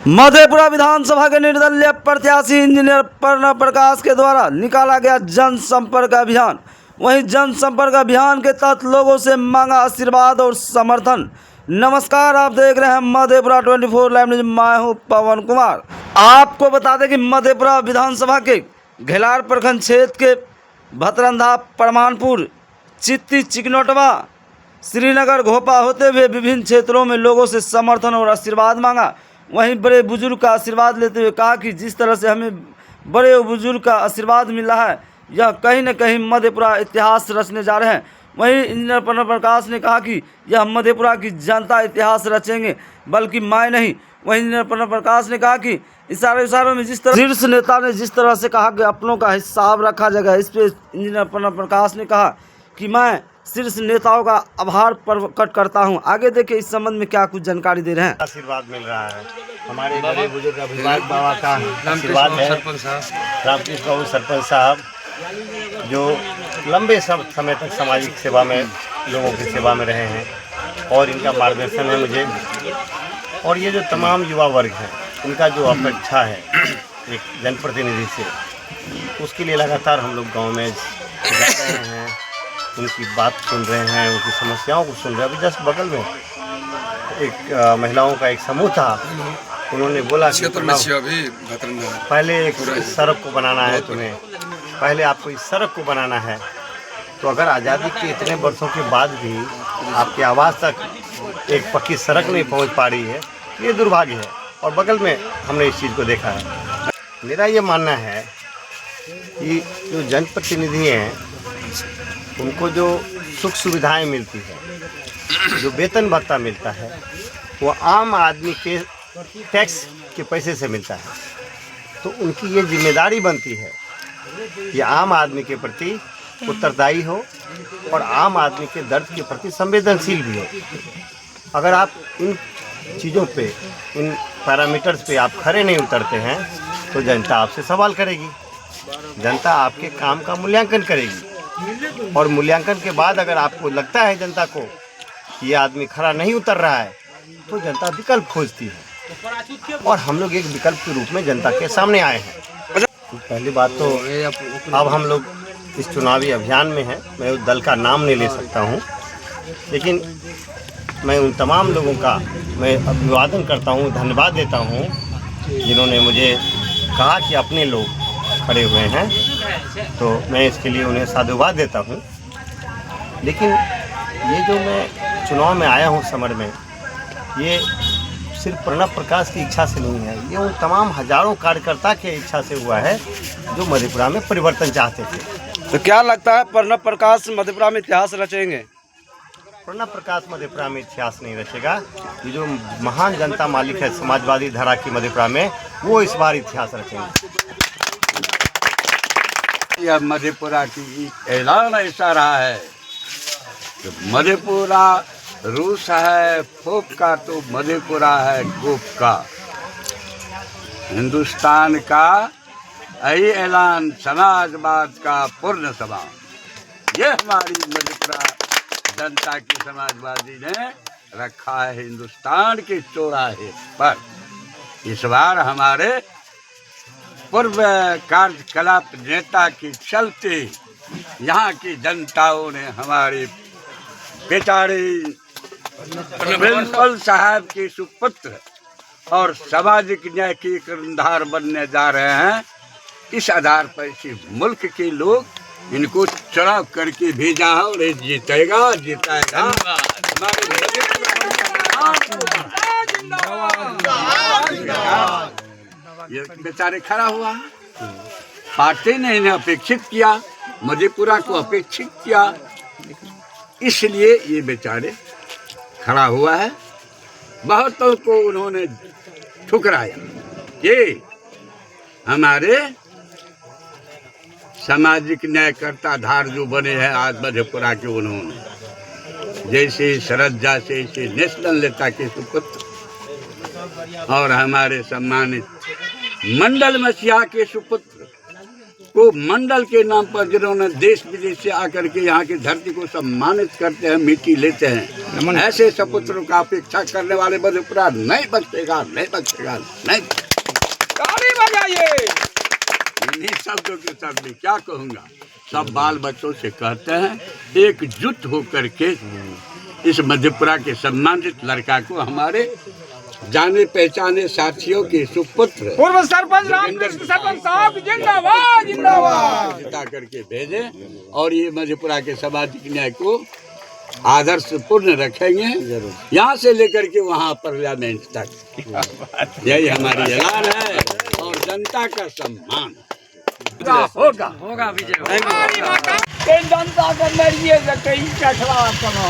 मधेपुरा विधानसभा के निर्दलीय प्रत्याशी इंजीनियर प्रणव प्रकाश के द्वारा निकाला गया जनसंपर्क अभियान। वहीं जनसंपर्क अभियान के तहत लोगों से मांगा आशीर्वाद और समर्थन। नमस्कार, आप देख रहे हैं मधेपुरा 24 लाइव न्यूज। मैं हूं पवन कुमार। आपको बता दें कि मधेपुरा विधानसभा के घेलार प्रखंड क्षेत्र के भतरंधा, परमानपुर, चित्ती, चिकनौटवा, श्रीनगर, घोपा होते हुए विभिन्न क्षेत्रों में लोगों से समर्थन और आशीर्वाद मांगा। वहीं बड़े बुजुर्ग का आशीर्वाद लेते हुए कहा कि जिस तरह से हमें बड़े बुजुर्ग का आशीर्वाद मिल रहा है, यह कहीं न कहीं मधेपुरा इतिहास रचने जा रहे हैं। वहीं इंजीनियर प्रणव प्रकाश ने कहा कि यह मधेपुरा की जनता इतिहास रचेंगे, बल्कि मैं नहीं। वहीं इंजीनियर प्रणव प्रकाश ने कहा कि इशारों में जिस तरह शीर्ष नेता ने जिस तरह से कहा कि अपनों का हिसाब रखा जाएगा, इस पे इंजीनियर प्रणव प्रकाश ने कहा कि मैं शीर्ष नेताओं का आभार प्रकट करता हूं। आगे देखिए इस संबंध में क्या कुछ जानकारी दे रहे हैं। आशीर्वाद मिल रहा है हमारे बड़े बुजुर्ग अभिभावक बाबा का आशीर्वाद है। रामकृष्ण बाबू सरपंच साहब जो लंबे समय तक सामाजिक सेवा में लोगों की सेवा में रहे हैं, और इनका मार्गदर्शन है मुझे। और ये जो तमाम युवा वर्ग है, इनका जो अपेक्षा है एक जनप्रतिनिधि से, उसके लिए लगातार हम लोग गाँव में जा रहे हैं, उनकी बात सुन रहे हैं, उनकी समस्याओं को सुन रहे हैं। अभी जस्ट बगल में एक महिलाओं का एक समूह था, उन्होंने बोला कि पहले एक सड़क को बनाना है तुम्हें, पहले आपको इस सड़क को बनाना है। तो अगर आज़ादी के इतने वर्षों के बाद भी आपकी आवाज़ तक एक पक्की सड़क नहीं पहुंच पा रही है, ये दुर्भाग्य है। और बगल में हमने इस चीज़ को देखा है। मेरा ये मानना है कि जो जनप्रतिनिधि हैं, उनको जो सुख सुविधाएं मिलती है, जो वेतन भत्ता मिलता है, वो आम आदमी के टैक्स के पैसे से मिलता है। तो उनकी ये जिम्मेदारी बनती है कि आम आदमी के प्रति उत्तरदायी हो और आम आदमी के दर्द के प्रति संवेदनशील भी हो। अगर आप इन चीज़ों पे, इन पैरामीटर्स पे आप खरे नहीं उतरते हैं, तो जनता आपसे सवाल करेगी, जनता आपके काम का मूल्यांकन करेगी। और मूल्यांकन के बाद अगर आपको लगता है जनता को कि ये आदमी खरा नहीं उतर रहा है, तो जनता विकल्प खोजती है, और हम लोग एक विकल्प के रूप में जनता के सामने आए हैं। पहली बात तो अब हम लोग इस चुनावी अभियान में हैं। मैं उस दल का नाम नहीं ले सकता हूं, लेकिन मैं उन तमाम लोगों का मैं अभिवादन करता हूं, धन्यवाद देता हूं, जिन्होंने मुझे कहा कि अपने लोग खड़े हुए हैं। तो मैं इसके लिए उन्हें साधुवाद देता हूं। लेकिन ये जो मैं चुनाव में आया हूं समर में, ये सिर्फ प्रणव प्रकाश की इच्छा से नहीं है, ये उन तमाम हजारों कार्यकर्ता की इच्छा से हुआ है जो मधेपुरा में परिवर्तन चाहते थे। तो क्या लगता है प्रणव प्रकाश मधेपुरा में इतिहास रचेंगे? प्रणव प्रकाश मधेपुरा में इतिहास नहीं रचेगा। ये जो महान जनता मालिक है समाजवादी धारा की मधेपुरा में, वो इस बार इतिहास रचेंगे। यह मधेपुरा की ऐलान ऐसा रहा है कि मधेपुरा रूस है फोक का, तो मधेपुरा है गोप का। हिंदुस्तान का यही ऐलान, समाजवाद का पूर्ण समाज, ये हमारी मधेपुरा जनता की समाजवादी ने रखा है हिंदुस्तान के चौराहे पर। इस बार हमारे पूर्व कार्यकलाप नेता के चलते यहाँ की जनताओं ने हमारे बेचारे प्रिंसिपल साहब के सुपुत्र और सामाजिक न्याय के कर्णधार बनने जा रहे हैं, इस आधार पर इस मुल्क के लोग इनको चुनाव करके भेजा है, और ये जीतेगा जिताएगा। ये बेचारे खड़ा हुआ, पार्टी ने इन्हें अपेक्षित किया, मधेपुरा को अपेक्षित किया, इसलिए ये बेचारे खड़ा हुआ है। बहुतों को उन्होंने ठुकराया। ये हमारे सामाजिक न्यायकर्ता धार जो बने हैं आज मधेपुरा के, उन्होंने जैसे शरद से नेशनल नेता के सुपुत्र और हमारे सम्मानित मंडल मसीहा के सुपुत्र को मंडल के नाम पर जिन्होंने देश विदेश से आकर के यहाँ की धरती को सम्मानित करते हैं, मिट्टी लेते हैं, ऐसे सपुत्रों का अपेक्षा करने वाले मधेपुरा नहीं बचेगा, नहीं बचेगा, नहीं। ताली बजाइए। इन्हीं शब्दों के साथ मैं क्या कहूँगा, सब बाल बच्चों से कहते हैं एकजुट होकर के इस मधेपुरा के सम्मानित लड़का को हमारे जाने पहचाने साथियों के सुपुत्र पूर्व सरपंच रामकृष्ण सरपंच साहब जिंदाबाद जिंदाबाद जिता करके भेजे और ये मधेपुरा के सामाजिक न्याय को आदर्शपूर्ण रखेंगे, यहाँ से लेकर के वहाँ पार्लियामेंट तक। यही हमारी ऐलान है और जनता का सम्मान होगा होगा विजय जनता का मरिए कहीं का खिलाफ करो।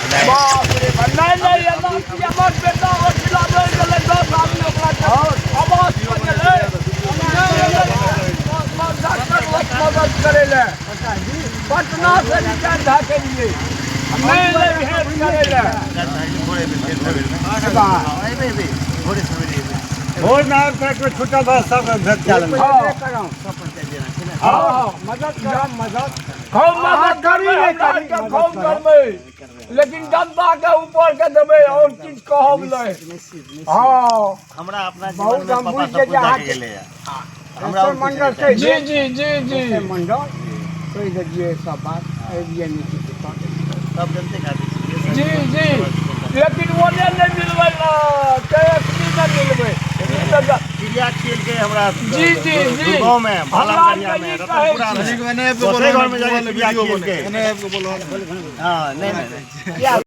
बाप रे नहीं नहीं अमर बेटा और खिलाफ चले दो सामने अपना आवाज मदद करे ले पटना से निकाल ढाके लिए नहीं भेंट करे ले भोर नाम पर छोटा बड़ा सब भेंट चालन मदद करी लेकिन जनता के ऊपर के देवे और चीज कहब ले। हाँ हमरा अपना बहुत हम बुझ के जा गेले हमरा मंडल से जी जी जी जी मंडल कोई दे सब बात ये नीति सब जनते का जी जी लेकिन वो नहीं मिलवे ना कैसे नहीं मिलवे चिड़िया खेल के हमरा जी जी जी गांव में भालागढ़िया में रतनपुरा में मैंने दूसरे गांव में जाके चिड़िया खेल के हां नहीं